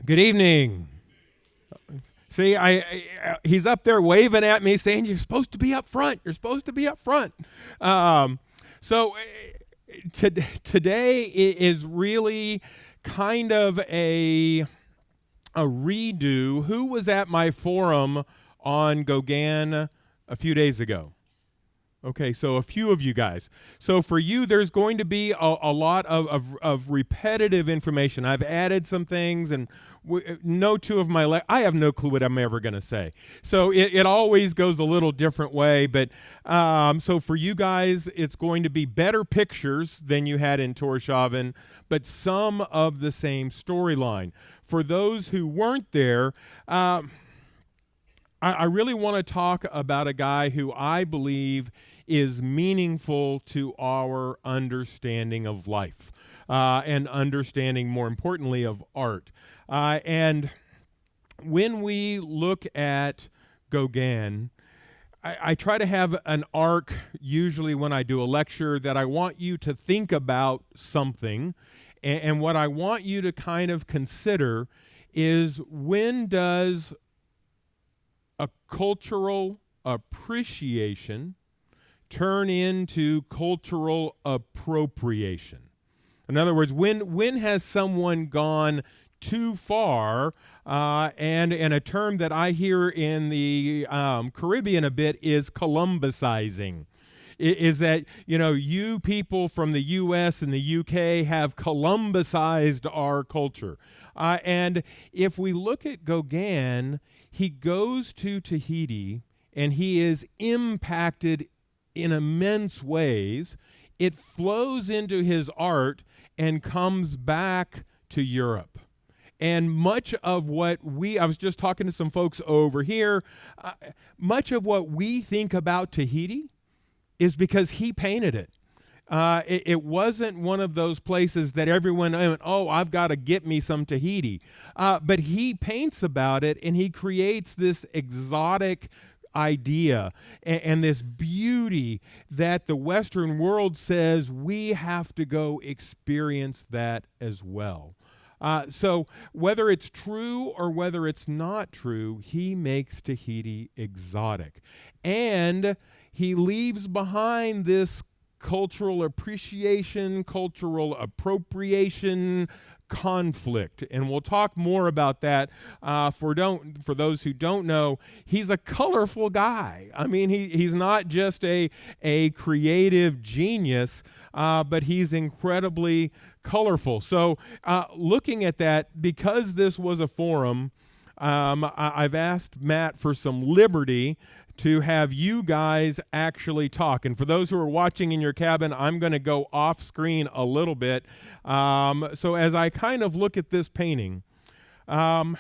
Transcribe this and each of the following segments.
Good evening. See, he's up there waving at me saying, you're supposed to be up front. You're supposed to be up front. Today is really kind of a redo. Who was at my forum on Gauguin a few days ago? Okay, so a few of you guys. So for you, there's going to be a lot of repetitive information. I've added some things, and no two of my I have no clue what I'm ever going to say. So it always goes a little different way. But so for you guys, it's going to be better pictures than you had in Torshavn, but some of the same storyline. For those who weren't there, I really want to talk about a guy who I believe is meaningful to our understanding of life and understanding, more importantly, of art. And when we look at Gauguin, I try to have an arc, usually when I do a lecture, that I want you to think about something. And what I want you to kind of consider is, when does a cultural appreciation turn into cultural appropriation? In other words, when has someone gone too far? And a term that I hear in the Caribbean a bit is Columbusizing. Is that, you people from the U.S. and the U.K. have Columbusized our culture. And if we look at Gauguin, he goes to Tahiti and he is impacted in immense ways. It flows into his art and comes back to Europe. And much of what I was just talking to some folks over here, much of what we think about Tahiti is because he painted it. It wasn't one of those places that everyone went, oh, I've got to get me some Tahiti. But he paints about it, and he creates this exotic idea and this beauty that the Western world says we have to go experience that as well. So whether it's true or whether it's not true, he makes Tahiti exotic. And he leaves behind this cultural appreciation, cultural appropriation conflict. And we'll talk more about that. For those who don't know, he's a colorful guy. I mean, he's not just a creative genius, but he's incredibly colorful. So looking at that, because this was a forum, I've asked Matt for some liberty to have you guys actually talk. And for those who are watching in your cabin, I'm going to go off screen a little bit. So as I kind of look at this painting, what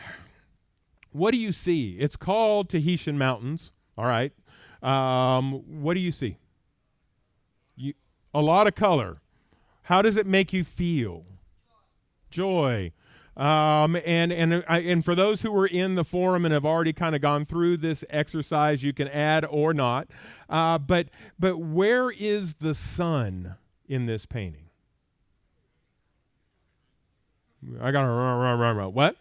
do you see? It's called Tahitian Mountains. All right. What do you see? A lot of color. How does it make you feel? Joy. And for those who were in the forum and have already kind of gone through this exercise, you can add or not. But where is the sun in this painting? I got to what?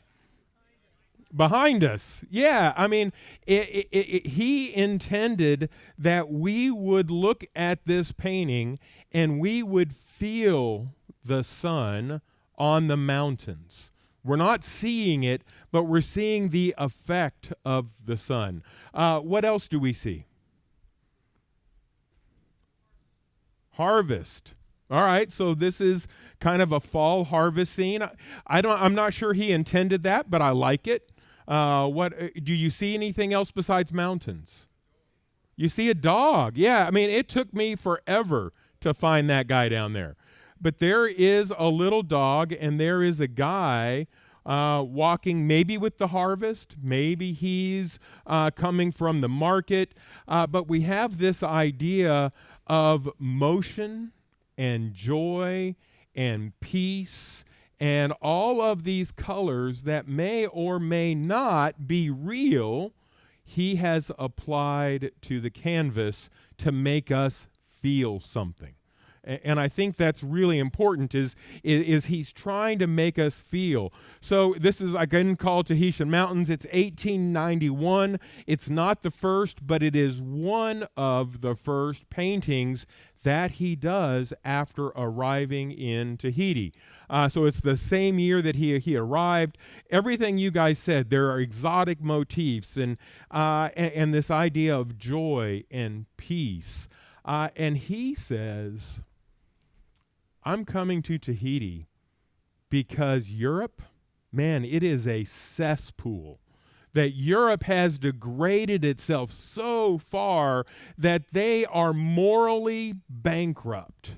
Behind us. Yeah, I mean, he intended that we would look at this painting and we would feel the sun on the mountains. We're not seeing it, but we're seeing the effect of the sun. What else do we see? Harvest. All right, so this is kind of a fall harvest scene. I'm not sure he intended that, but I like it. What do you see anything else besides mountains? You see a dog. Yeah, I mean, it took me forever to find that guy down there. But there is a little dog, and there is a guy walking, maybe with the harvest. Maybe he's coming from the market. But we have this idea of motion and joy and peace and all of these colors that may or may not be real. He has applied to the canvas to make us feel something. And I think that's really important is he's trying to make us feel. So this is again called Tahitian Mountains. It's 1891. It's not the first, but it is one of the first paintings that he does after arriving in Tahiti. So it's the same year that he arrived. Everything you guys said, there are exotic motifs and this idea of joy and peace. And he says, I'm coming to Tahiti because Europe, man, it is a cesspool. That Europe has degraded itself so far that they are morally bankrupt.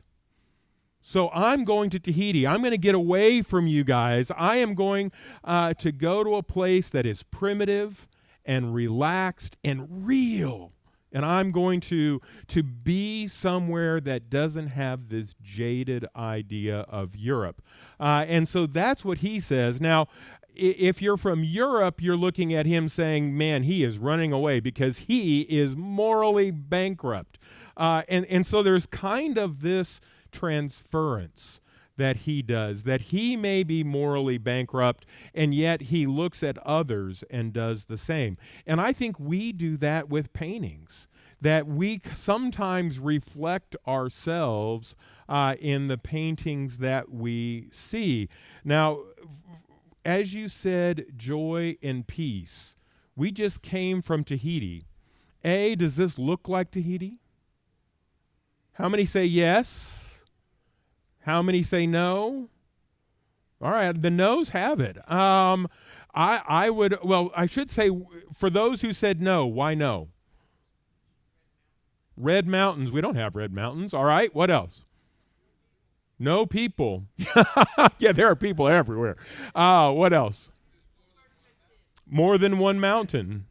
So I'm going to Tahiti. I'm going to get away from you guys. I am going to go to a place that is primitive and relaxed and real. And I'm going to be somewhere that doesn't have this jaded idea of Europe. And so that's what he says. Now, if you're from Europe, you're looking at him saying, man, he is running away because he is morally bankrupt. And so there's kind of this transference that he does, that he may be morally bankrupt, and yet he looks at others and does the same. And I think we do that with paintings, that we sometimes reflect ourselves in the paintings that we see. Now, as you said, joy and peace. We just came from Tahiti. Does this look like Tahiti? How many say yes? How many say no? All right, the no's have it. I should say, for those who said no, why no? Red mountains. We don't have red mountains. All right, what else? No people. Yeah, there are people everywhere. What else? More than one mountain.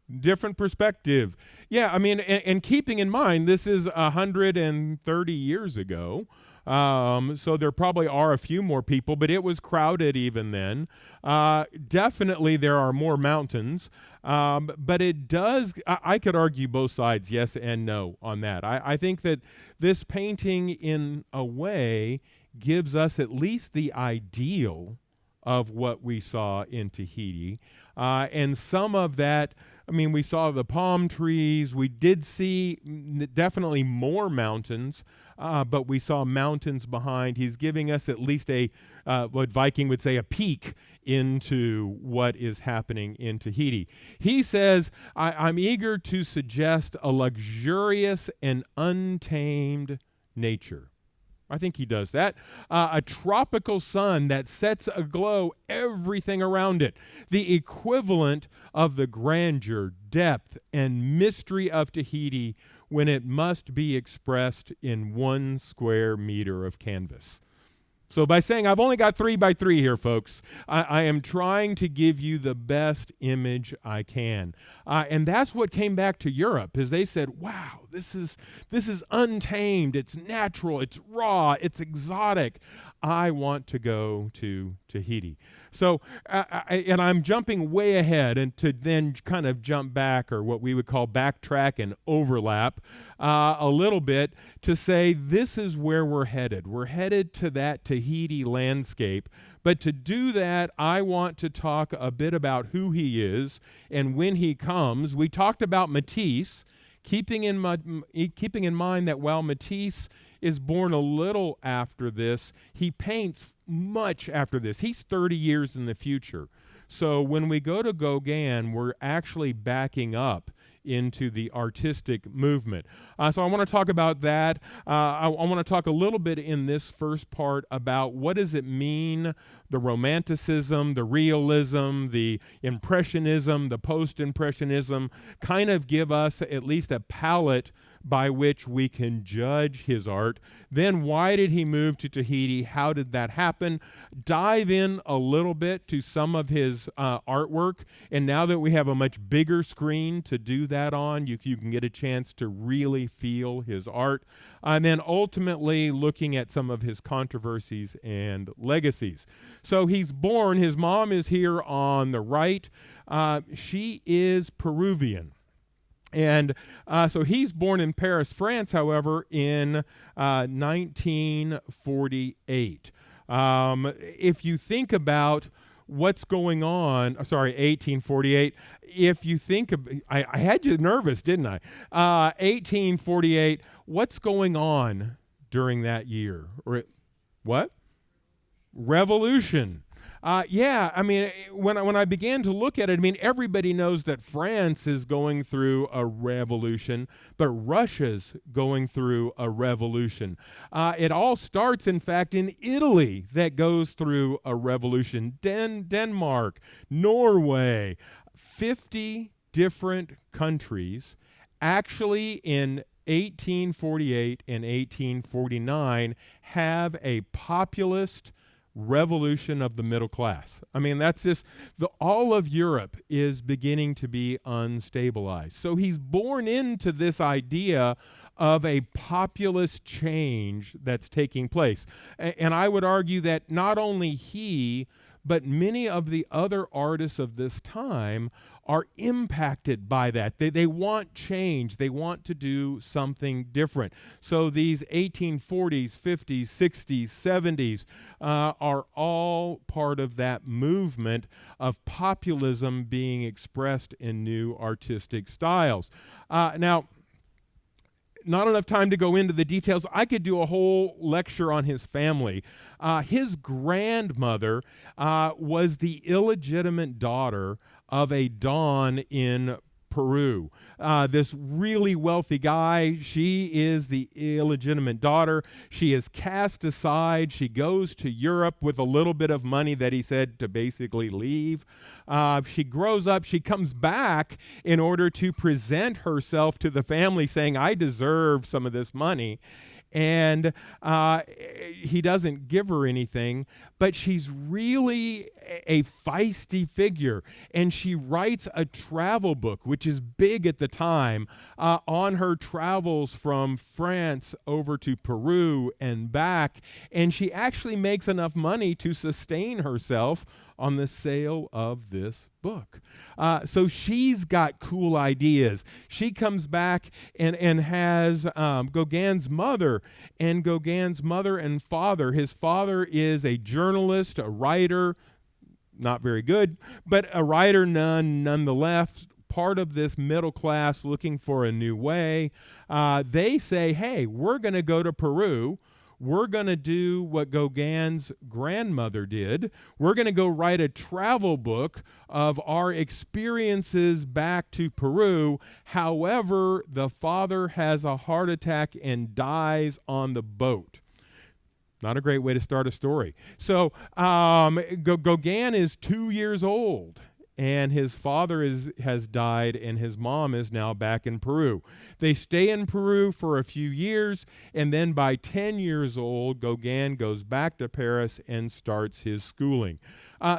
Different perspective. Yeah, I mean, and keeping in mind, this is 130 years ago. So there probably are a few more people, but it was crowded even then. Definitely there are more mountains. But it does, I could argue both sides, yes and no, on that. I think that this painting, in a way, gives us at least the ideal of what we saw in Tahiti. And some of that, I mean, we saw the palm trees. We did see definitely more mountains, but we saw mountains behind. He's giving us at least what Viking would say, a peek into what is happening in Tahiti. He says, I'm eager to suggest a luxurious and untamed nature. I think he does that. A tropical sun that sets aglow everything around it. The equivalent of the grandeur, depth, and mystery of Tahiti when it must be expressed in 1 square meter of canvas. So by saying I've only got 3 by 3 here, folks, I am trying to give you the best image I can. And that's what came back to Europe, is they said, wow, this is untamed, it's natural, it's raw, it's exotic. I want to go to Tahiti. So, and I'm jumping way ahead and to then kind of jump back, or what we would call backtrack and overlap a little bit, to say this is where we're headed. We're headed to that Tahiti landscape. But to do that, I want to talk a bit about who he is and when he comes. We talked about Matisse, keeping in mind that while Matisse is born a little after this, he paints much after this. He's 30 years in the future. So when we go to Gauguin, we're actually backing up into the artistic movement. So I want to talk about that. I want to talk a little bit in this first part about what does it mean, the Romanticism, the Realism, the Impressionism, the Post-Impressionism, kind of give us at least a palette by which we can judge his art. Then why did he move to Tahiti? How did that happen? Dive in a little bit to some of his artwork. And now that we have a much bigger screen to do that on, you can get a chance to really feel his art. And then ultimately looking at some of his controversies and legacies. So he's born, his mom is here on the right. She is Peruvian. And so he's born in Paris, France, however, in 1948. If you think about what's going on, sorry, 1848. If you think of, I had you nervous, didn't I? 1848, what's going on during that year? What? Revolution. Yeah, I mean, when I began to look at it, I mean, everybody knows that France is going through a revolution, but Russia's going through a revolution. It all starts, in fact, in Italy that goes through a revolution. Denmark, Norway, 50 different countries actually in 1848 and 1849 have a populist revolution of the middle class. I mean, that's just all of Europe is beginning to be unstabilized. So he's born into this idea of a populist change that's taking place. And I would argue that not only he, but many of the other artists of this time are impacted by that. They want change. They want to do something different. So these 1840s, 50s, 60s, 70s are all part of that movement of populism being expressed in new artistic styles. Now, not enough time to go into the details. I could do a whole lecture on his family. His grandmother was the illegitimate daughter of a Don in Peru. This really wealthy guy, she is the illegitimate daughter. She is cast aside. She goes to Europe with a little bit of money that he said to basically leave. She grows up. She comes back in order to present herself to the family saying, I deserve some of this money. And he doesn't give her anything, but she's really a feisty figure. And she writes a travel book, which is big at the time, on her travels from France over to Peru and back. And she actually makes enough money to sustain herself on the sale of this book. So she's got cool ideas. She comes back and has Gauguin's mother and father. His father is a journalist, a writer, not very good, but a writer nonetheless, part of this middle class looking for a new way. They say, hey, we're going to go to Peru. We're going to do what Gauguin's grandmother did. We're going to go write a travel book of our experiences back to Peru. However, the father has a heart attack and dies on the boat. Not a great way to start a story. So Gauguin is 2 years old, and his father has died, and his mom is now back in Peru. They stay in Peru for a few years, and then by 10 years old, Gauguin goes back to Paris and starts his schooling.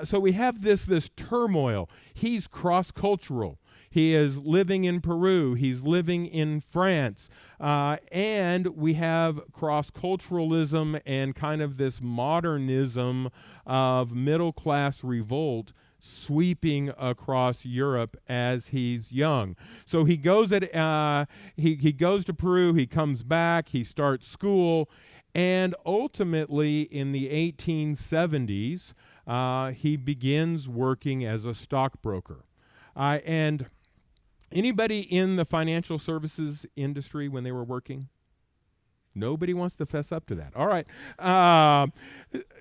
So we have this turmoil. He's cross-cultural. He is living in Peru. He's living in France. And we have cross-culturalism and kind of this modernism of middle-class revolt sweeping across Europe as he's young. So he goes he goes to Peru, he comes back, he starts school, and ultimately in the 1870s, he begins working as a stockbroker. And anybody in the financial services industry when they were working? Nobody wants to fess up to that. All right.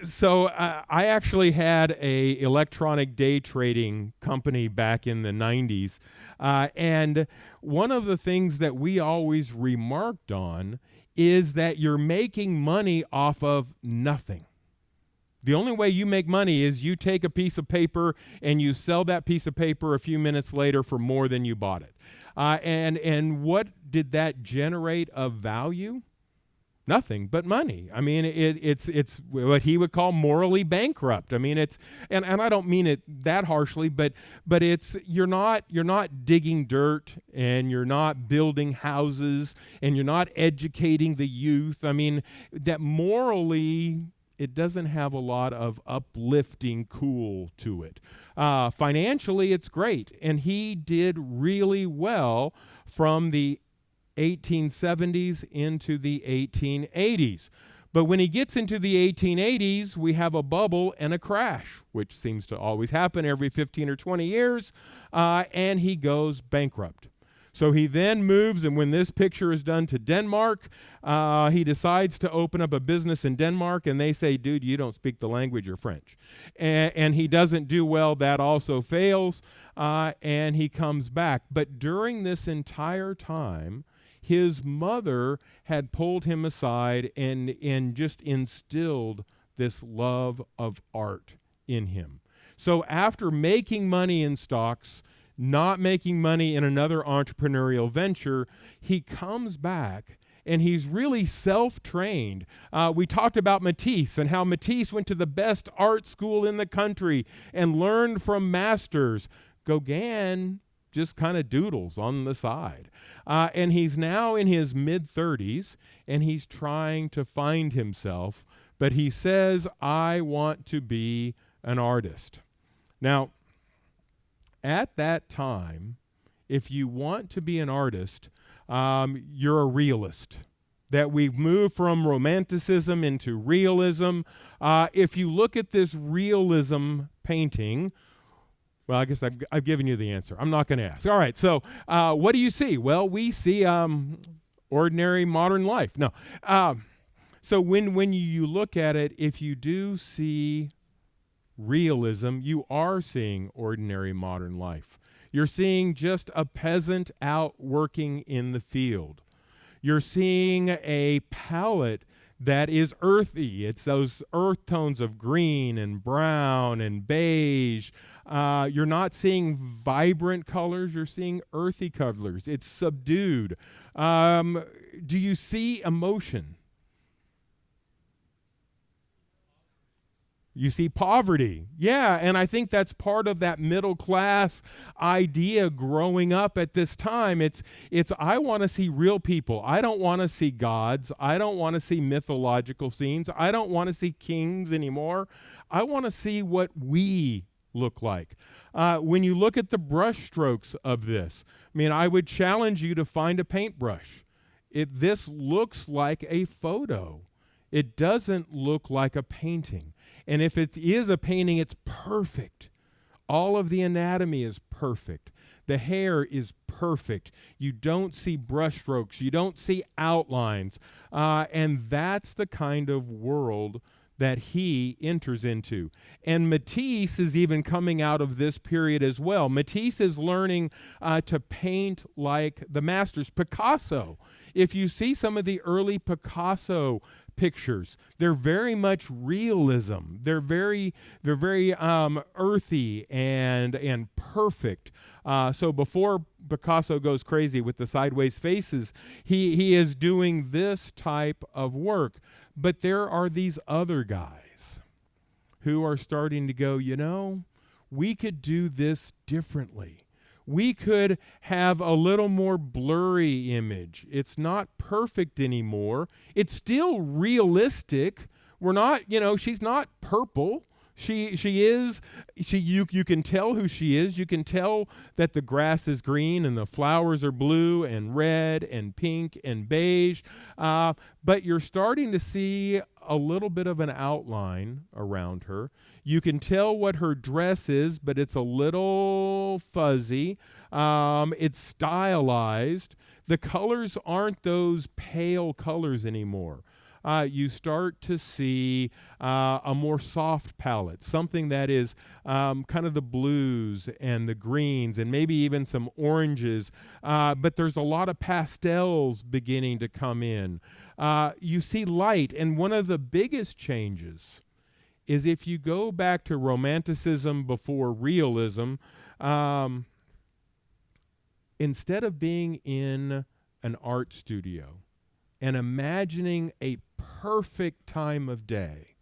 So I actually had a electronic day trading company back in the 90s. And one of the things that we always remarked on is that you're making money off of nothing. The only way you make money is you take a piece of paper and you sell that piece of paper a few minutes later for more than you bought it. And what did that generate of value? Nothing but money. I mean, it's what he would call morally bankrupt. I mean, it's and I don't mean it that harshly, but it's you're not digging dirt, and you're not building houses, and you're not educating the youth. I mean, that morally it doesn't have a lot of uplifting cool to it. Financially, it's great, and he did really well from the 1870s into the 1880s. But when he gets into the 1880s, we have a bubble and a crash, which seems to always happen every 15 or 20 years, and he goes bankrupt. So he then moves, and when this picture is done, to Denmark. He decides to open up a business in Denmark, and they say, dude, you don't speak the language, you're French. And he doesn't do well. That also fails, and he comes back. But during this entire time, his mother had pulled him aside and just instilled this love of art in him. So after making money in stocks, not making money in another entrepreneurial venture, he comes back and he's really self-trained. We talked about Matisse and how Matisse went to the best art school in the country and learned from masters. Gauguin just kind of doodles on the side. And he's now in his mid-30s, and he's trying to find himself, but he says, I want to be an artist. Now, at that time, if you want to be an artist, you're a realist. That we've moved from romanticism into realism. If you look at this realism painting, well, I guess I've given you the answer. I'm not going to ask. All right, so what do you see? Well, we see ordinary modern life. No. So when you look at it, if you do see realism, you are seeing ordinary modern life. You're seeing just a peasant out working in the field. You're seeing a palette that is earthy. It's those earth tones of green and brown and beige. You're not seeing vibrant colors. You're seeing earthy colors. It's subdued. Do you see emotion? You see poverty. Yeah, and I think that's part of that middle class idea growing up at this time. It's I want to see real people. I don't want to see gods. I don't want to see mythological scenes. I don't want to see kings anymore. I want to see what we look like. When you look at the brush strokes of this, I mean, I would challenge you to find a paintbrush. This looks like a photo. It doesn't look like a painting. And if it is a painting, it's perfect. All of the anatomy is perfect. The hair is perfect. You don't see brush strokes. You don't see outlines. And that's the kind of world that he enters into. And Matisse is even coming out of this period as well. Matisse is learning to paint like the masters. Picasso, if you see some of the early Picasso pictures, they're very much realism. They're very earthy and perfect. So before Picasso goes crazy with the sideways faces, he is doing this type of work. But there are these other guys who are starting to go, we could do this differently. We could have a little more blurry image. It's not perfect anymore. It's still realistic. We're not, she's not purple. You can tell who she is. You can tell that the grass is green and the flowers are blue and red and pink and beige. But you're starting to see a little bit of an outline around her. You can tell what her dress is, but it's a little fuzzy. It's stylized. The colors aren't those pale colors anymore. You start to see a more soft palette, something that is kind of the blues and the greens and maybe even some oranges. But there's a lot of pastels beginning to come in. You see light, and one of the biggest changes is if you go back to romanticism before realism, instead of being in an art studio and imagining a perfect time of day,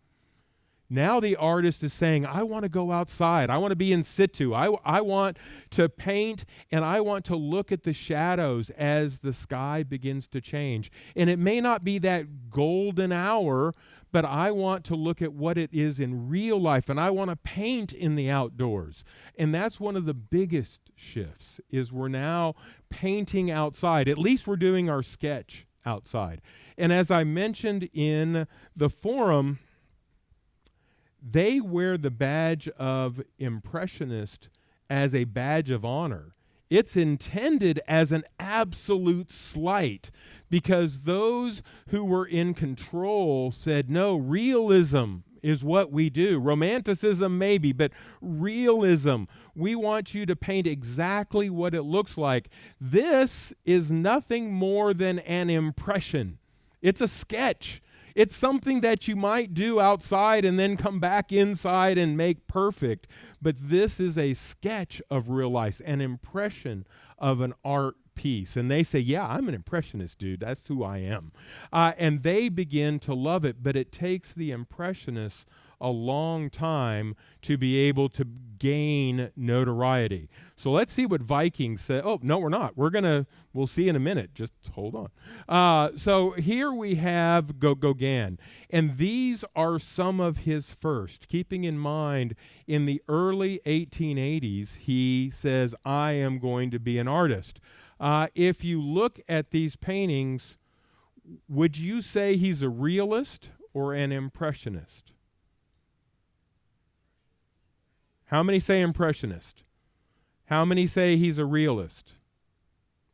Now the artist is saying, I want to go outside. I want to be in situ. I want to paint, and I want to look at the shadows as the sky begins to change. And it may not be that golden hour, but I want to look at what it is in real life, and I want to paint in the outdoors. And that's one of the biggest shifts, is we're now painting outside. At least we're doing our sketch outside. And as I mentioned in the forum, they wear the badge of impressionist as a badge of honor. It's intended as an absolute slight, because those who were in control said, no, realism is what we do. Romanticism maybe, but realism. We want you to paint exactly what it looks like. This is nothing more than an impression. It's a sketch. It's something that you might do outside and then come back inside and make perfect. But this is a sketch of real life, an impression of an art piece. And they say, yeah, I'm an impressionist, dude. That's who I am. And they begin to love it. But it takes the impressionists a long time to be able to gain notoriety. So let's see what Vikings say. Oh, no, we're not. We'll see in a minute. Just hold on. So here we have Gauguin, and these are some of his first. Keeping in mind, in the early 1880s, he says, I am going to be an artist. If you look at these paintings, would you say he's a realist or an impressionist? How many say impressionist? How many say he's a realist?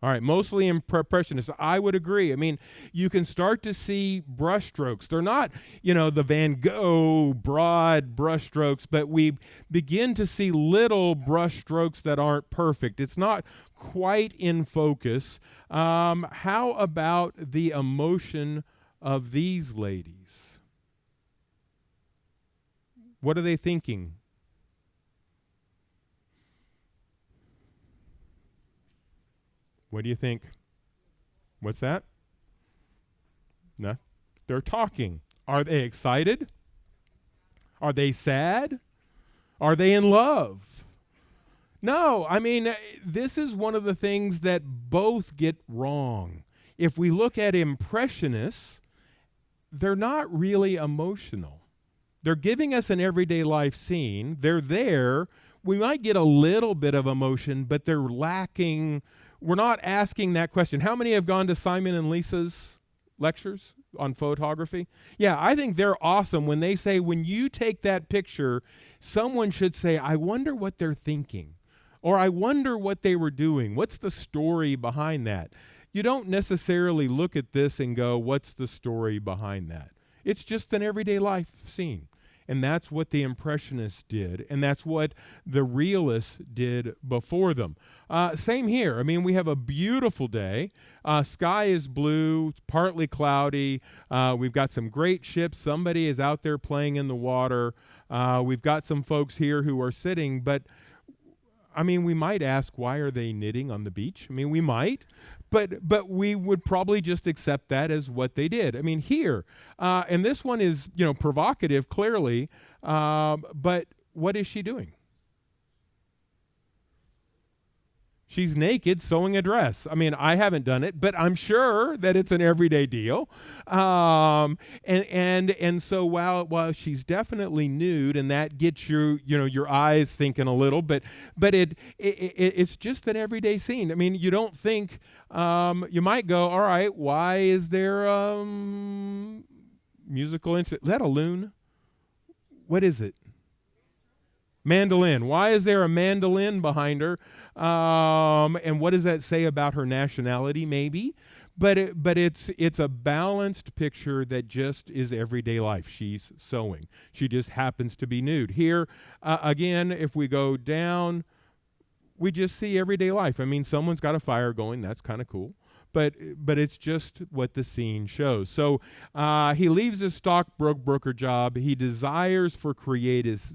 All right, mostly impressionist. I would agree. I mean, you can start to see brushstrokes. They're not, the Van Gogh broad brushstrokes, but we begin to see little brushstrokes that aren't perfect. It's not quite in focus. How about the emotion of these ladies? What are they thinking? What do you think? What's that? No. They're talking. Are they excited? Are they sad? Are they in love? No. I mean, this is one of the things that both get wrong. If we look at impressionists, they're not really emotional. They're giving us an everyday life scene. They're there. We might get a little bit of emotion, but they're lacking. We're not asking that question. How many have gone to Simon and Lisa's lectures on photography? Yeah, I think they're awesome when they say, when you take that picture, someone should say, I wonder what they're thinking, or I wonder what they were doing. What's the story behind that? You don't necessarily look at this and go, what's the story behind that? It's just an everyday life scene. And that's what the Impressionists did, and that's what the Realists did before them. Same here. I mean, we have a beautiful day. Sky is blue, it's partly cloudy. We've got some great ships. Somebody is out there playing in the water. We've got some folks here who are sitting, but I mean, we might ask, why are they knitting on the beach? I mean, we might, but we would probably just accept that as what they did. I mean, here, and this one is, provocative, clearly, but what is she doing? She's naked sewing a dress. I mean, I haven't done it, but I'm sure that it's an everyday deal. And so while she's definitely nude, and that gets your eyes thinking a little, but it's just an everyday scene. I mean, you don't think you might go, all right, why is there musical instrument? Is that a loon? What is it? Mandolin. Why is there a mandolin behind her? And what does that say about her nationality? Maybe, but it's a balanced picture that just is everyday life. She's sewing. She just happens to be nude. Here, again, if we go down, we just see everyday life. I mean, someone's got a fire going. That's kind of cool. But it's just what the scene shows. So he leaves his stockbroker job. He desires for creative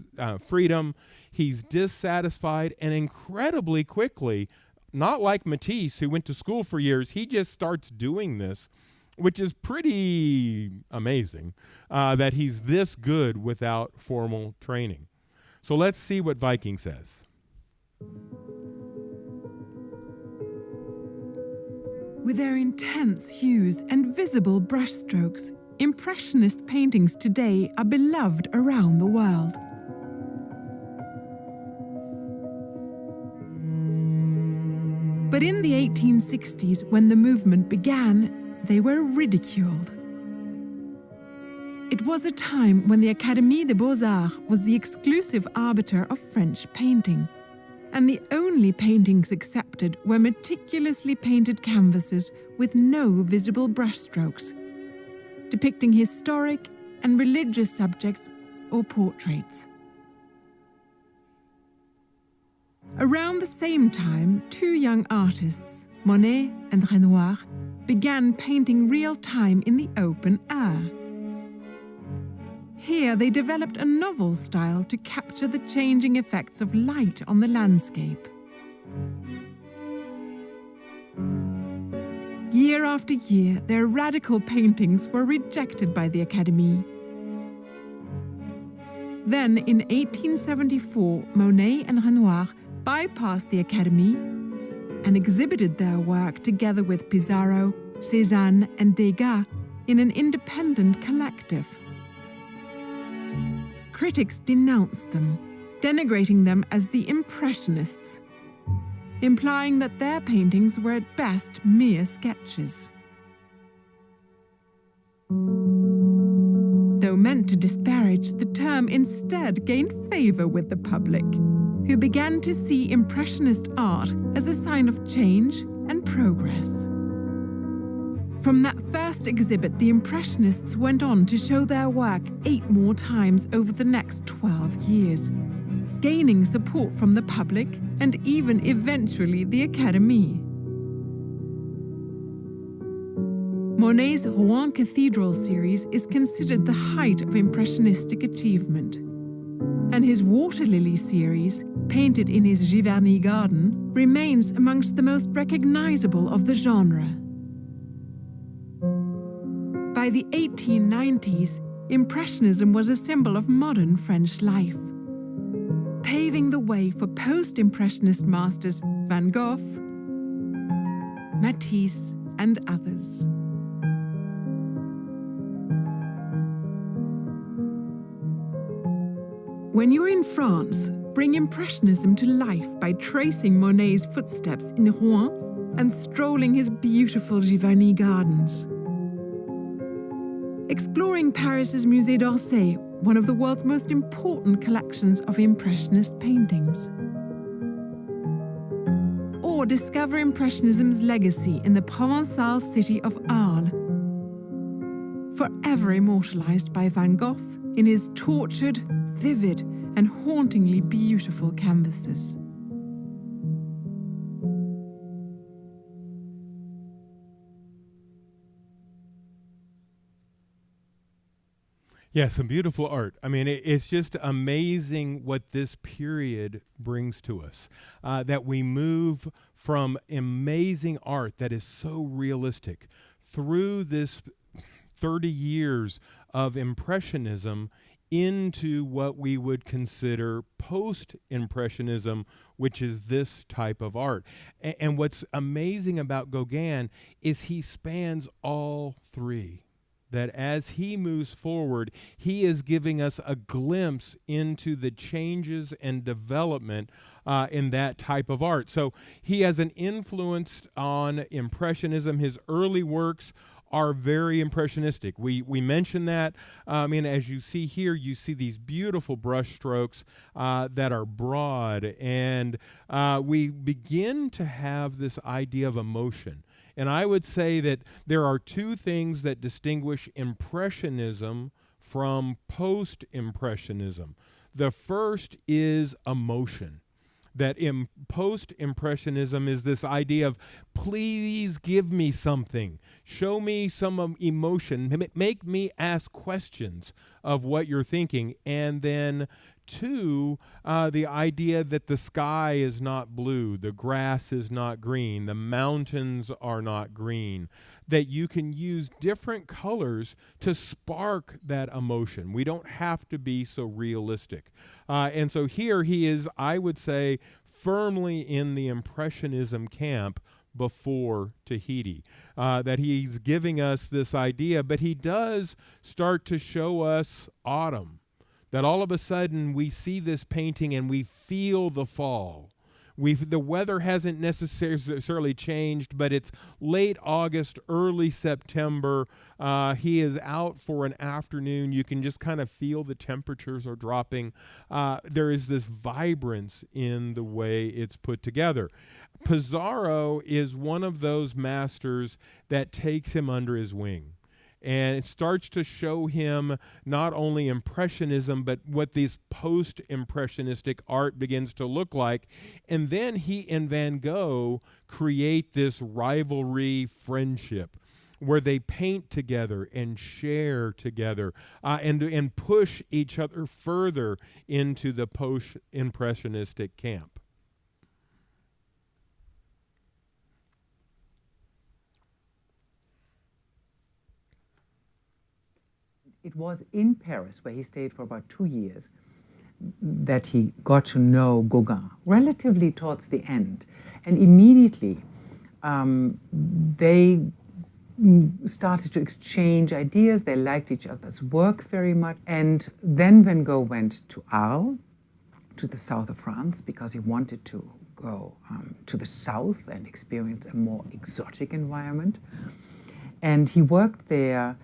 freedom. He's dissatisfied, and incredibly quickly, not like Matisse, who went to school for years, he just starts doing this. which is pretty amazing that he's this good without formal training. So let's see what Viking says. With their intense hues and visible brushstrokes, Impressionist paintings today are beloved around the world. But in the 1860s, when the movement began, they were ridiculed. It was a time when the Académie des Beaux-Arts was the exclusive arbiter of French painting, and the only paintings accepted were meticulously painted canvases with no visible brushstrokes, depicting historic and religious subjects or portraits. Around the same time, two young artists, Monet and Renoir, began painting real-time in the open air. Here they developed a novel style to capture the changing effects of light on the landscape. Year after year, their radical paintings were rejected by the Académie. Then, in 1874, Monet and Renoir bypassed the Académie and exhibited their work together with Pissarro, Cézanne, and Degas in an independent collective. Critics denounced them, denigrating them as the Impressionists, implying that their paintings were at best mere sketches. Though meant to disparage, the term instead gained favor with the public, who began to see Impressionist art as a sign of change and progress. From that first exhibit, the Impressionists went on to show their work 8 more times over the next 12 years, gaining support from the public and even eventually the Académie. Monet's Rouen Cathedral series is considered the height of Impressionistic achievement, and his Water Lily series, painted in his Giverny garden, remains amongst the most recognizable of the genre. By the 1890s, Impressionism was a symbol of modern French life, paving the way for post-Impressionist masters Van Gogh, Matisse, and others. When you're in France, bring Impressionism to life by tracing Monet's footsteps in Rouen and strolling his beautiful Giverny gardens. Exploring Paris's Musée d'Orsay, one of the world's most important collections of Impressionist paintings. Or discover Impressionism's legacy in the Provençal city of Arles, forever immortalized by Van Gogh in his tortured, vivid, and hauntingly beautiful canvases. Yeah, some beautiful art. I mean, it's just amazing what this period brings to us. That we move from amazing art that is so realistic through this 30 years of Impressionism into what we would consider post-Impressionism, which is this type of art. And what's amazing about Gauguin is he spans all three. That as he moves forward, he is giving us a glimpse into the changes and development in that type of art. So he has an influence on Impressionism. His early works are very impressionistic. We mentioned that. And as you see here, you see these beautiful brush strokes that are broad. And we begin to have this idea of emotion. And I would say that there are two things that distinguish Impressionism from post-Impressionism. The first is emotion. That post-Impressionism is this idea of, please give me something. Show me some emotion. Make me ask questions of what you're thinking, and then to the idea that the sky is not blue, the grass is not green, the mountains are not green, that you can use different colors to spark that emotion. We don't have to be so realistic. And so here he is, I would say, firmly in the Impressionism camp before Tahiti, that he's giving us this idea, but he does start to show us autumn, that all of a sudden we see this painting and we feel the fall. The weather hasn't necessarily changed, but it's late August, early September. He is out for an afternoon. You can just kind of feel the temperatures are dropping. There is this vibrance in the way it's put together. Pizarro is one of those masters that takes him under his wing. And it starts to show him not only Impressionism, but what this post-Impressionistic art begins to look like. And then he and Van Gogh create this rivalry friendship where they paint together and share together and push each other further into the post-Impressionistic camp. It was in Paris, where he stayed for about 2 years, that he got to know Gauguin, relatively towards the end. And immediately they started to exchange ideas. They liked each other's work very much. And then Van Gogh went to Arles, to the south of France, because he wanted to go to the south and experience a more exotic environment. And he worked there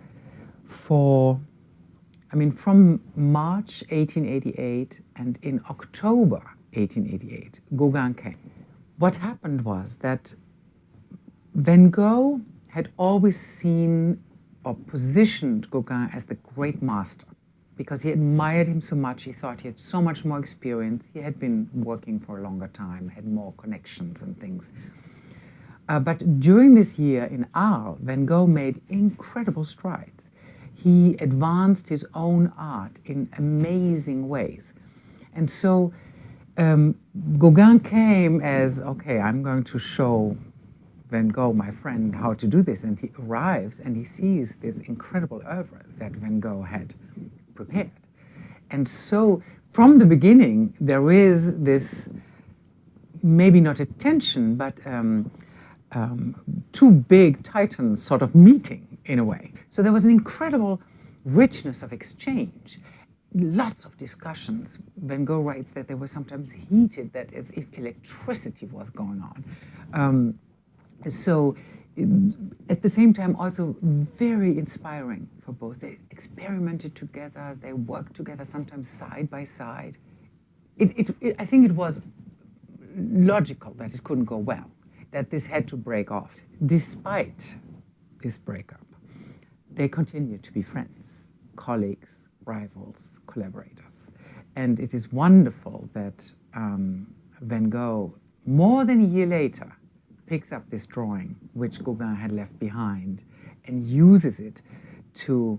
from March 1888, and in October 1888, Gauguin came. What happened was that Van Gogh had always seen or positioned Gauguin as the great master because he admired him so much. He thought he had so much more experience. He had been working for a longer time, had more connections and things. But during this year in Arles, Van Gogh made incredible strides. He advanced his own art in amazing ways. And so Gauguin came as, okay, I'm going to show Van Gogh, my friend, how to do this. And he arrives and he sees this incredible oeuvre that Van Gogh had prepared. And so from the beginning, there is this, maybe not a tension, but two big titans sort of meeting in a way. So there was an incredible richness of exchange, lots of discussions. Van Gogh writes that they were sometimes heated, that as if electricity was going on. So at the same time, also very inspiring for both. They experimented together, they worked together, sometimes side by side. I think it was logical that it couldn't go well, that this had to break off. Despite this breakup, they continued to be friends, colleagues, rivals, collaborators. And it is wonderful that Van Gogh, more than a year later, picks up this drawing, which Gauguin had left behind, and uses it to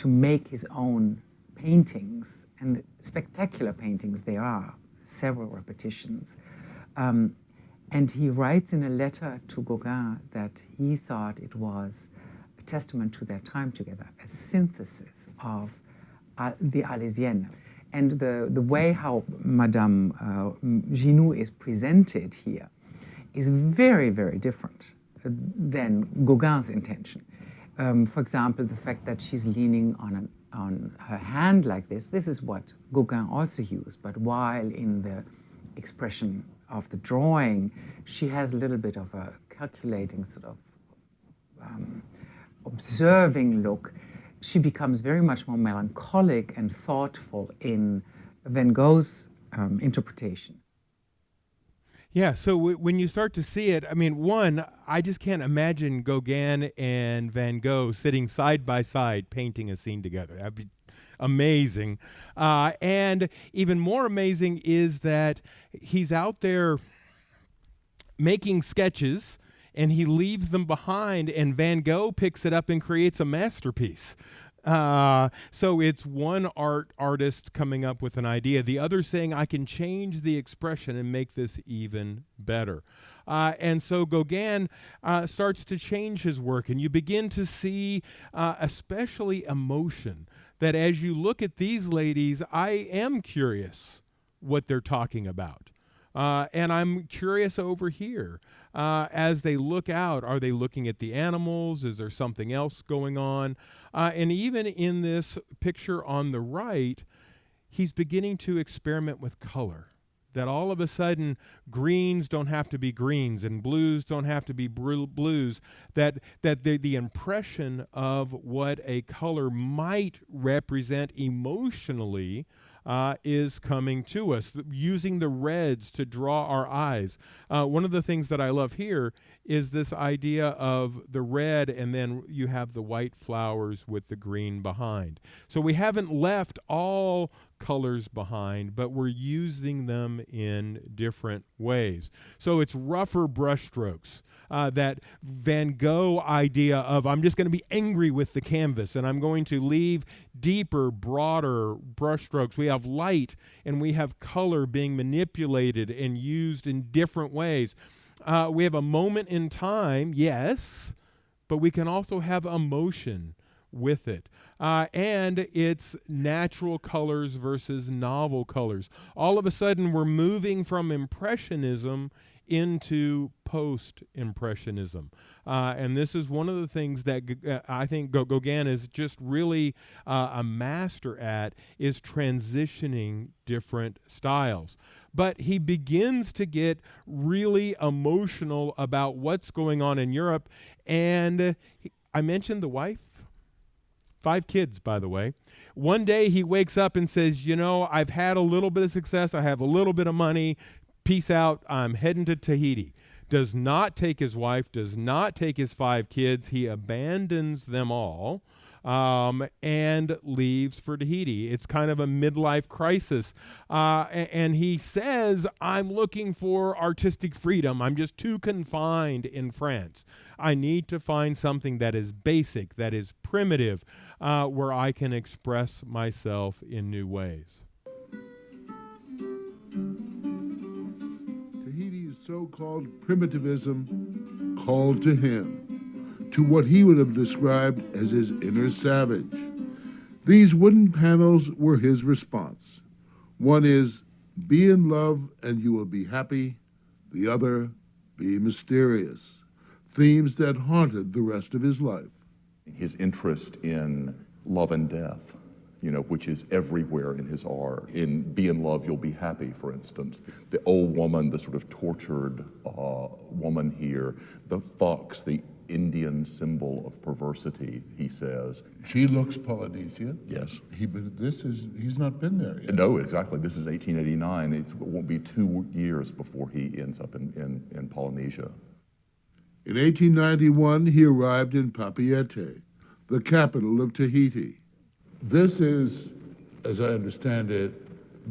make his own paintings, and spectacular paintings they are, several repetitions. And he writes in a letter to Gauguin that he thought it was a testament to their time together, a synthesis of the Arlésienne. And the way how Madame Ginoux is presented here is very, very different than Gauguin's intention. For example, the fact that she's leaning on her hand like this is what Gauguin also used, but while in the expression of the drawing, she has a little bit of a calculating sort of observing look. She becomes very much more melancholic and thoughtful in Van Gogh's interpretation. Yeah, so when you start to see it, I mean, one, I just can't imagine Gauguin and Van Gogh sitting side by side painting a scene together. That'd be amazing. And even more amazing is that he's out there making sketches and he leaves them behind, and Van Gogh picks it up and creates a masterpiece. So it's one artist coming up with an idea, the other saying, I can change the expression and make this even better. And so Gauguin starts to change his work, and you begin to see especially emotion, that as you look at these ladies, I am curious what they're talking about. And I'm curious over here, as they look out, are they looking at the animals? Is there something else going on? And even in this picture on the right, he's beginning to experiment with color. That all of a sudden, greens don't have to be greens and blues don't have to be blues. That the impression of what a color might represent emotionally is coming to us, using the reds to draw our eyes. One of the things that I love here is this idea of the red, and then you have the white flowers with the green behind. So we haven't left all colors behind, but we're using them in different ways. So it's rougher brushstrokes. That Van Gogh idea of I'm just going to be angry with the canvas and I'm going to leave deeper, broader brushstrokes. We have light and we have color being manipulated and used in different ways. We have a moment in time, yes, but we can also have emotion with it. And it's natural colors versus novel colors. All of a sudden, we're moving from Impressionism into post-Impressionism. And this is one of the things that I think Gauguin is just really a master at, is transitioning different styles. But he begins to get really emotional about what's going on in Europe. And I mentioned the wife. 5 kids, by the way. One day he wakes up and says, I've had a little bit of success. I have a little bit of money. Peace out. I'm heading to Tahiti. Does not take his wife, does not take his 5 kids. He abandons them all and leaves for Tahiti. It's kind of a midlife crisis. And he says, I'm looking for artistic freedom. I'm just too confined in France. I need to find something that is basic, that is primitive, where I can express myself in new ways. Tahiti's so-called primitivism called to him, to what he would have described as his inner savage. These wooden panels were his response. One is, be in love and you will be happy. The other, be mysterious. Themes that haunted the rest of his life. His interest in love and death, which is everywhere in his art. In Be in Love, You'll Be Happy, for instance. The old woman, the sort of tortured woman here, the fox, the Indian symbol of perversity, he says. She looks Polynesian. Yes. But he's not been there yet. No, exactly. This is 1889. It won't be 2 years before he ends up in Polynesia. In 1891, he arrived in Papeete, the capital of Tahiti. This is, as I understand it,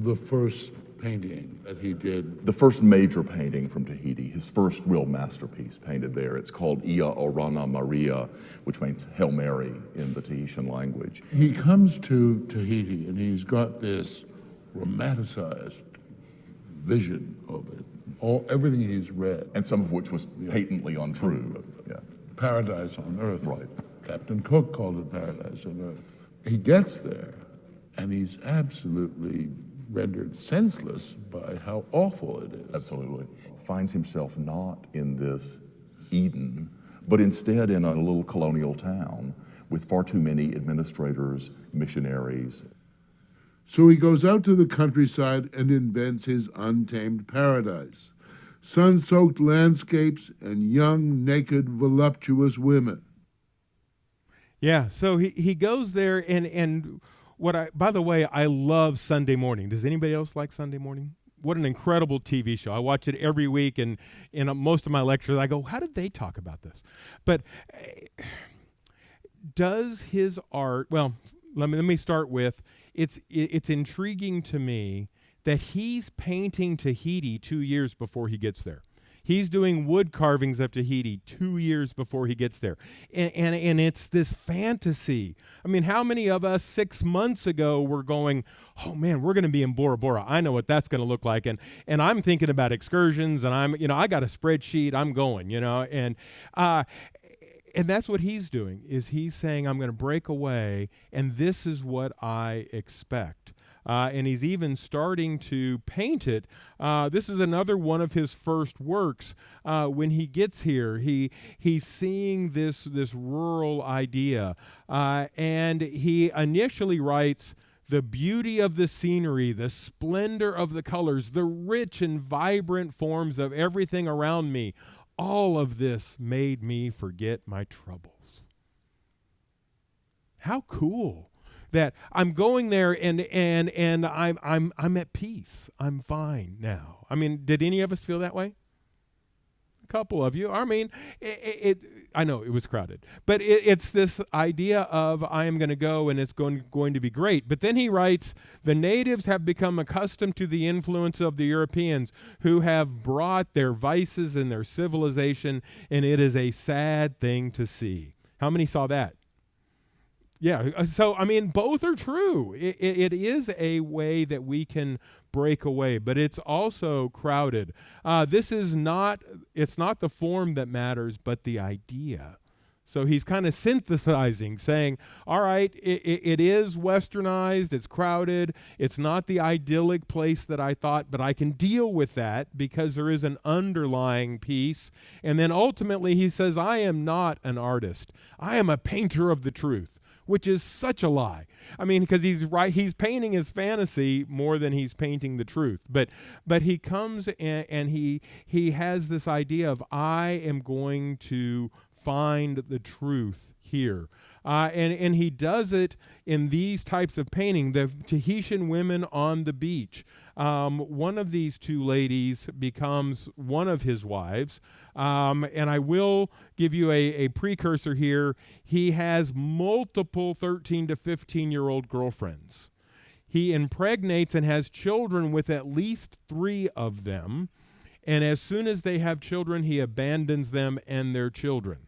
the first painting that he did. The first major painting from Tahiti, his first real masterpiece painted there. It's called Ia Orana Maria, which means Hail Mary in the Tahitian language. He comes to Tahiti and he's got this romanticized vision of it, everything he's read. And some of which was patently untrue. Yeah. Paradise on Earth. Right. Captain Cook called it Paradise on Earth. He gets there and he's absolutely rendered senseless by how awful it is. Absolutely. Finds himself not in this Eden, but instead in a little colonial town with far too many administrators, missionaries. So he goes out to the countryside and invents his untamed paradise. Sun-soaked landscapes and young, naked, voluptuous women. Yeah, so he goes there and by the way, I love Sunday Morning. Does anybody else like Sunday Morning? What an incredible TV show. I watch it every week, and in most of my lectures, I go, how did they talk about this? But does his art, well, let me start with, it's intriguing to me that he's painting Tahiti 2 years before he gets there. He's doing wood carvings of Tahiti 2 years before he gets there. And it's this fantasy. I mean, how many of us 6 months ago were going, oh man, we're going to be in Bora Bora. I know what that's going to look like. And I'm thinking about excursions, and I got a spreadsheet. I'm going, and that's what he's doing, is he's saying, I'm going to break away, and this is what I expect. And he's even starting to paint it. This is another one of his first works. When he gets here, he's seeing this rural idea. And he initially writes, the beauty of the scenery, the splendor of the colors, the rich and vibrant forms of everything around me, all of this made me forget my troubles. How cool that I'm going there and I'm at peace. I'm fine now. I mean, did any of us feel that way? A couple of you. I mean, I know it was crowded, but it's this idea of I am going to go and it's going to be great. But then he writes, the natives have become accustomed to the influence of the Europeans who have brought their vices and their civilization, and it is a sad thing to see. How many saw that? Yeah, so I mean, both are true. It is a way that we can break away, but it's also crowded. It's not the form that matters, but the idea. So he's kind of synthesizing, saying, all right, it is westernized, it's crowded, it's not the idyllic place that I thought, but I can deal with that because there is an underlying piece. And then ultimately he says, I am not an artist. I am a painter of the truth, which is such a lie. I mean, because he's painting his fantasy more than he's painting the truth. But he comes and he has this idea of, I am going to find the truth here. And he does it in these types of painting. The Tahitian women on the beach. One of these two ladies becomes one of his wives. And I will give you a precursor here. He has multiple 13 to 15-year-old girlfriends. He impregnates and has children with at least 3 of them. And as soon as they have children, he abandons them and their children.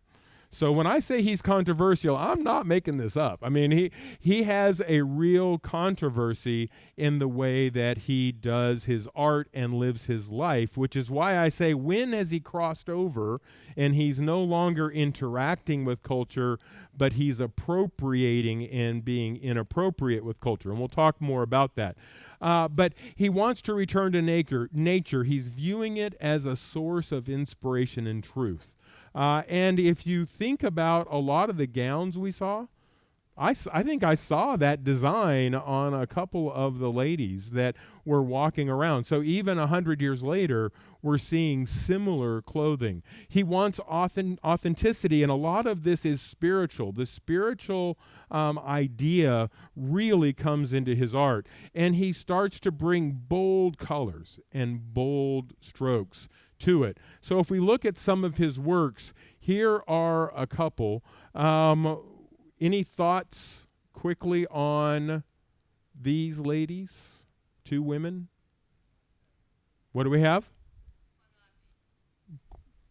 So when I say he's controversial, I'm not making this up. I mean, he has a real controversy in the way that he does his art and lives his life, which is why I say, when has he crossed over and he's no longer interacting with culture, but he's appropriating and being inappropriate with culture? And we'll talk more about that. But he wants to return to nature. He's viewing it as a source of inspiration and truth. And if you think about a lot of the gowns we saw, I think I saw that design on a couple of the ladies that were walking around. So even 100 years later, we're seeing similar clothing. He wants authenticity, and a lot of this is spiritual. The spiritual idea really comes into his art, and he starts to bring bold colors and bold strokes to it. So if we look at some of his works, here are a couple. Any thoughts quickly on these ladies? 2 women. What do we have?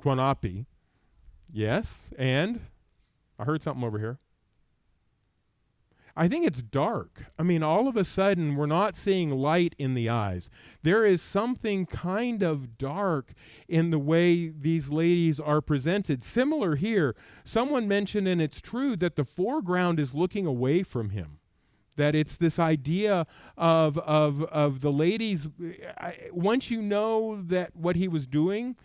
Quanapi. Yes, and I heard something over here. I think it's dark. I mean, all of a sudden, we're not seeing light in the eyes. There is something kind of dark in the way these ladies are presented. Similar here, someone mentioned, and it's true, that the foreground is looking away from him. That it's this idea of the ladies, once you know that what he was doing,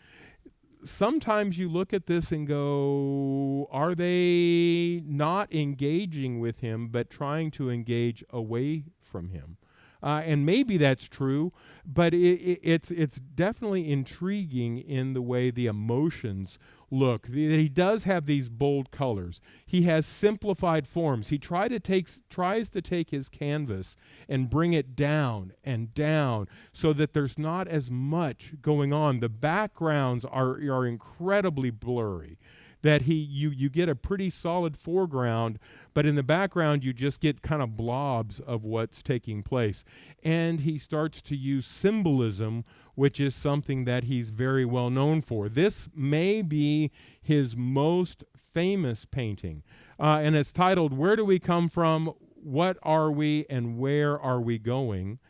sometimes you look at this and go, are they not engaging with him, but trying to engage away from him? And maybe that's true, but it's definitely intriguing in the way the emotions look. He does have these bold colors. He has simplified forms. He tries to take his canvas and bring it down and down so that there's not as much going on. The backgrounds are incredibly blurry. that you get a pretty solid foreground, but in the background you just get kind of blobs of what's taking place. And he starts to use symbolism, which is something that he's very well known for. This may be his most famous painting, and it's titled, "Where Do We Come From? What Are We? And Where Are We Going?"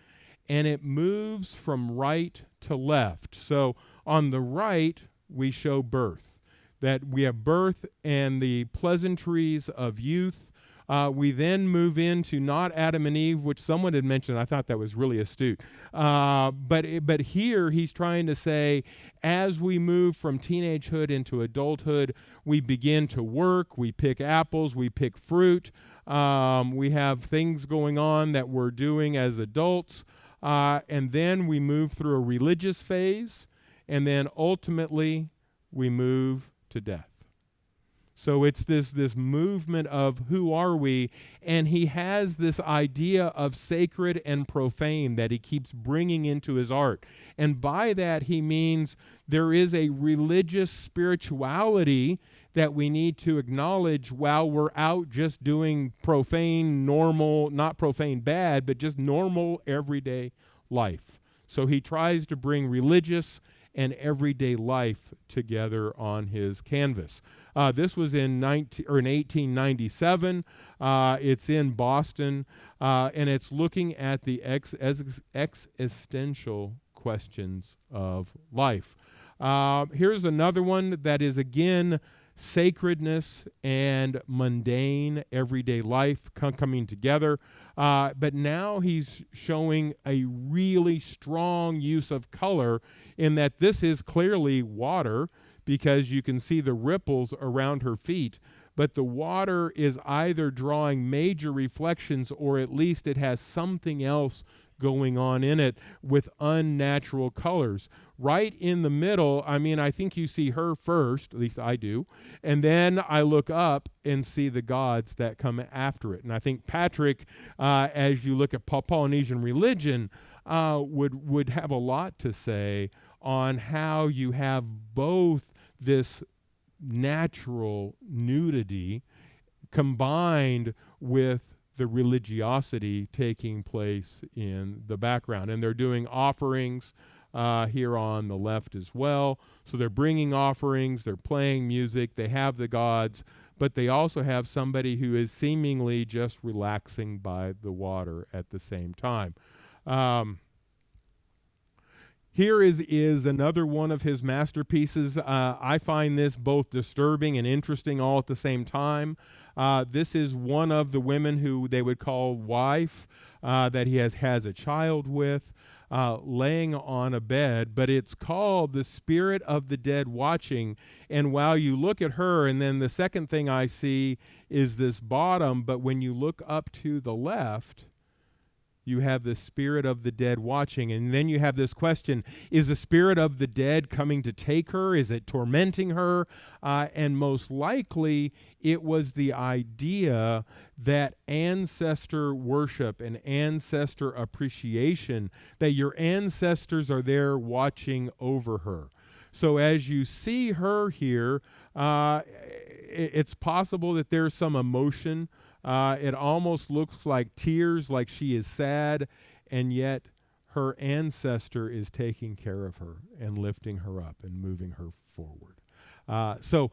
And it moves from right to left. So on the right, we show birth, that we have birth and the pleasantries of youth. We then move into not Adam and Eve, which someone had mentioned. I thought that was really astute. But here he's trying to say, as we move from teenagehood into adulthood, we begin to work, we pick apples, we pick fruit. We have things going on that we're doing as adults. And then we move through a religious phase, and then ultimately we move to death. So it's this movement of who are we, and he has this idea of sacred and profane that he keeps bringing into his art. And by that he means there is a religious spirituality that we need to acknowledge while we're out just doing profane, normal, not profane bad, but just normal everyday life. So he tries to bring religious and everyday life together on his canvas. This was in 1897. It's in Boston, and it's looking at the existential questions of life. Here's another one that is, again, sacredness and mundane everyday life coming together. But now he's showing a really strong use of color in that this is clearly water, because you can see the ripples around her feet. But the water is either drawing major reflections, or at least it has something else going on in it with unnatural colors. Right in the middle, I think you see her first, at least I do, and then I look up and see the gods that come after it. And I think Patrick, as you look at Polynesian religion, would have a lot to say on how you have both this natural nudity combined with the religiosity taking place in the background. And they're doing offerings here on the left as well. So they're bringing offerings, they're playing music, they have the gods, but they also have somebody who is seemingly just relaxing by the water at the same time. Here is another one of his masterpieces. I find this both disturbing and interesting all at the same time. This is one of the women who they would call wife, that he has a child with, laying on a bed, but it's called The Spirit of the Dead Watching. And while you look at her, and then the second thing I see is this bottom, but when you look up to the left, you have the spirit of the dead watching. And then you have this question, is the spirit of the dead coming to take her? Is it tormenting her? And most likely it was the idea that ancestor worship and ancestor appreciation, that your ancestors are there watching over her. So as you see her here, it's possible that there's some emotion. It almost looks like tears, like she is sad, and yet her ancestor is taking care of her and lifting her up and moving her forward. So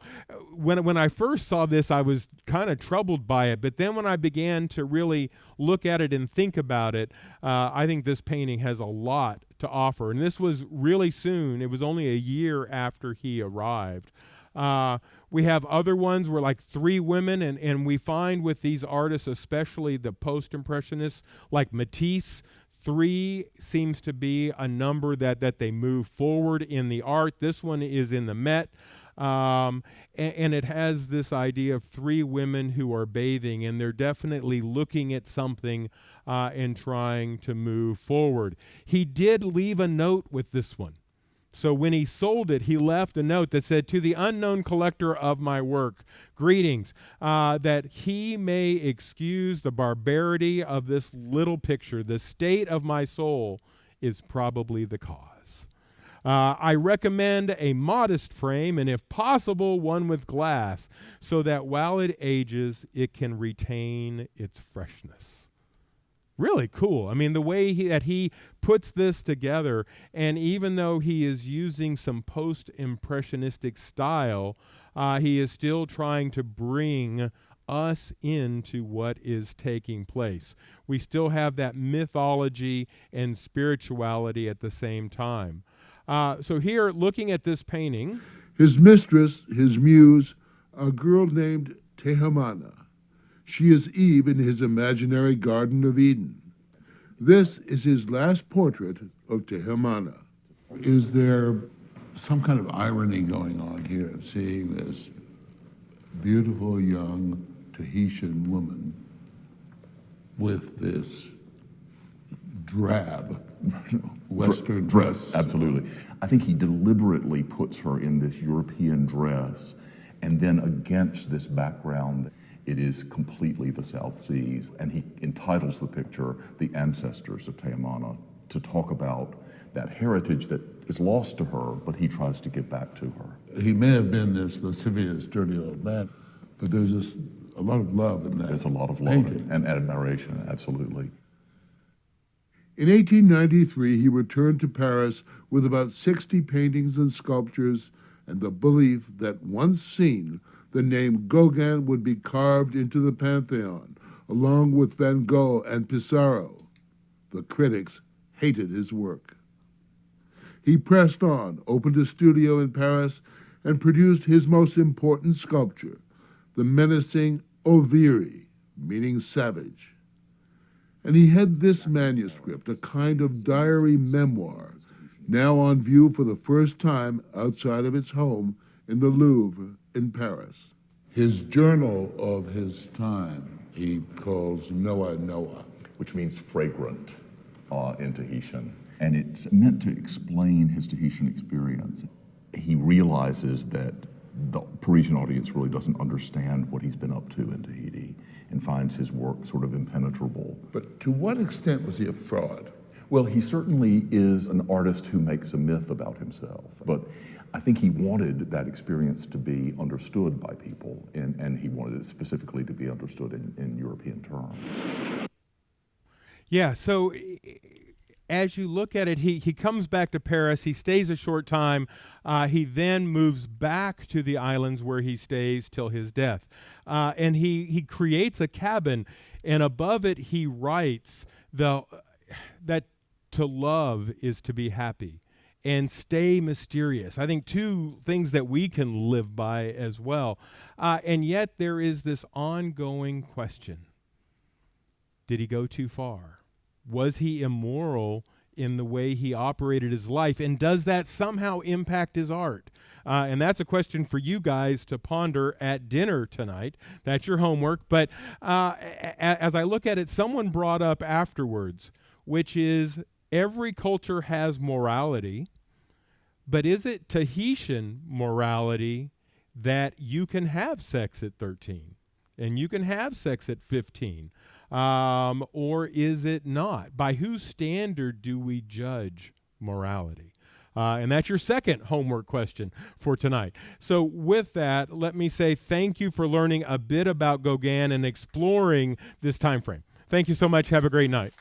when I first saw this, I was kind of troubled by it, but then when I began to really look at it and think about it, I think this painting has a lot to offer. And this was really soon. It was only a year after he arrived. We have other ones where like three women, and we find with these artists, especially the post-impressionists like Matisse, three seems to be a number that they move forward in the art. This one is in the Met, and it has this idea of three women who are bathing, and they're definitely looking at something and trying to move forward. He did leave a note with this one. So when he sold it, he left a note that said, "To the unknown collector of my work, greetings, that he may excuse the barbarity of this little picture. The state of my soul is probably the cause." I recommend a modest frame, and if possible, one with glass, so that while it ages, it can retain its freshness. Really cool. I mean, the way that he puts this together, and even though he is using some post-impressionistic style, he is still trying to bring us into what is taking place. We still have that mythology and spirituality at the same time. So here, looking at this painting. His mistress, his muse, a girl named Tehemana. She is Eve in his imaginary Garden of Eden. This is his last portrait of Tehemana. Is there some kind of irony going on here, seeing this beautiful young Tahitian woman with this drab Western dress? Absolutely. I think he deliberately puts her in this European dress, and then against this background, it is completely the South Seas. And he entitles the picture, The Ancestors of Tehemana, to talk about that heritage that is lost to her, but he tries to give back to her. He may have been this lascivious, dirty old man, but there's just a lot of love in that. There's a lot of love and admiration, absolutely. In 1893, he returned to Paris with about 60 paintings and sculptures and the belief that once seen, the name Gauguin would be carved into the Pantheon, along with Van Gogh and Pissarro. The critics hated his work. He pressed on, opened a studio in Paris, and produced his most important sculpture, the menacing Oviri, meaning savage. And he had this manuscript, a kind of diary memoir, now on view for the first time outside of its home in the Louvre in Paris. His journal of his time, he calls Noa Noa, which means fragrant in Tahitian. And it's meant to explain his Tahitian experience. He realizes that the Parisian audience really doesn't understand what he's been up to in Tahiti and finds his work sort of impenetrable. But to what extent was he a fraud? Well, he certainly is an artist who makes a myth about himself, but I think he wanted that experience to be understood by people, and he wanted it specifically to be understood in European terms. Yeah, so as you look at it, he comes back to Paris, he stays a short time, he then moves back to the islands where he stays till his death. And he creates a cabin, and above it he writes that to love is to be happy and stay mysterious. I think two things that we can live by as well. And yet there is this ongoing question. Did he go too far? Was he immoral in the way he operated his life? And does that somehow impact his art? And that's a question for you guys to ponder at dinner tonight. That's your homework. But as I look at it, someone brought up afterwards, which is every culture has morality, but is it Tahitian morality that you can have sex at 13 and you can have sex at 15? Or is it not? By whose standard do we judge morality? And that's your second homework question for tonight. So with that, let me say thank you for learning a bit about Gauguin and exploring this time frame. Thank you so much. Have a great night.